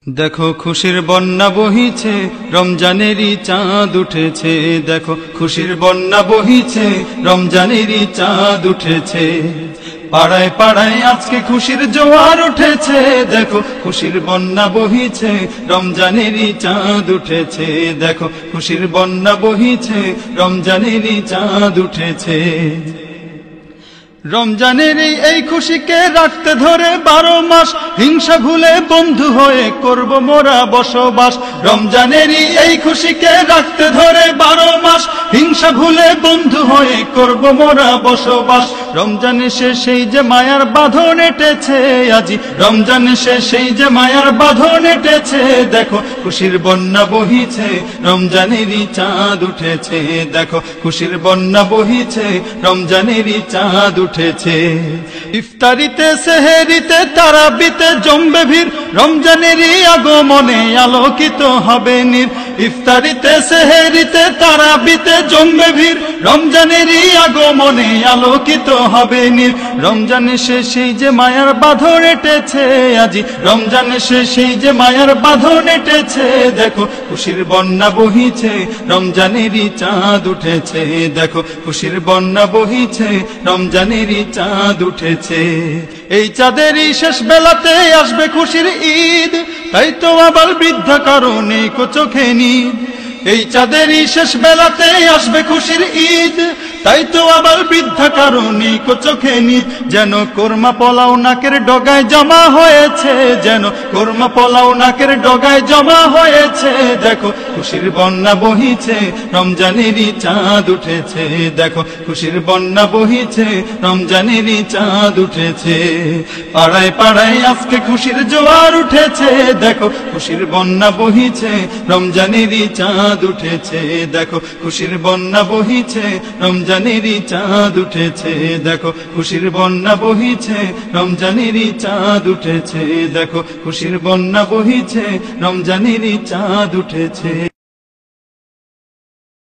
দেখো খুশির বন্যা বহিছে, রমজানেরই চাঁদ উঠেছে। দেখো খুশির বন্যা বহিছে, রমজানেরই চাঁদ উঠেছে। পাড়ায় পাড়ায় আজকে খুশির জোয়ার উঠেছে। দেখো খুশির বন্যা বহিছে, রমজানেরই চাঁদ উঠেছে। দেখো খুশির বন্যা বহিছে, রমজানেরই চাঁদ উঠেছে। রমজানের এই খুশিকে রাখতে ধরে 12 মাস, হিংসা ভুলে বন্ধু হয়ে করব মোরা বসবাস। রমজানের এই খুশিকে রাখতে ধরে 12 মাস, হিংসা ভুলে বন্ধু হয়ে করব মোরা বসবাস। রমজান এসে সেই যে মায়ার বাঁধন এঁটেছে আজি, রমজান এসে সেই যে মায়ার বাঁধন এঁটেছে। দেখো খুশির বন্যা বহিছে, রমজানেরই চাঁদ উঠেছে। দেখো খুশির বন্যা বহিছে, রমজানেরই চাঁদ উঠেছে। ইফতারিতে সেহেরিতে তারাবিতে জমবে ভিড়, রমজানেরই আগমনে আলোকিত হবে নীর। ইফতারিতে সেহেরিতে তারাবিতে জমবে ভিড়, রমজানেরই আগমনে আলোকিত হবে নীর। রমজান এসে সেই যে মায়ার বাঁধন এঁটেছে আজি, রমজান এসে সেই যে মায়ার বাঁধন এঁটেছে। দেখো খুশির বন্যা বহিছে, রমজানেরই চাঁদ উঠেছে। দেখো খুশির বন্যা বহিছে, রমজানেরই চাঁদ উঠেছে। এই চাঁদেরই শেষ বেলাতে আসবে খুশির ঈদ, তাই তো আবার বৃদ্ধা কারণে চোখে নিদ। এই চাঁদেরই শেষ বেলাতে আসবে খুশির ঈদ, তাই তো আবার বৃদ্ধা কারণে চোখে নিদ। যেন কোরমা পোলাও নাকের ডগায় জমা হয়েছে, যেন কোরমা পোলাও নাকের ডগায় জমা হয়েছে। দেখো খুশির বন্যা বহিছে, রমজানেরই চাঁদ উঠেছে। দেখো খুশির বন্যা বহিছে, রমজানেরই চাঁদ উঠেছে। পাড়ায় পাড়ায় আজকে খুশির জোয়ার উঠেছে। দেখো খুশির বন্যা বহিছে, রমজানেরই চাঁদ উঠেছে। দেখো খুশির বন্যা বহিছে, রমজানেরই চাঁদ উঠেছে। দেখো খুশির বন্যা বহিছে, রমজানেরই চাঁদ উঠেছে। দেখো খুশির বন্যা বহিছে, রমজানেরই চাঁদ উঠেছে।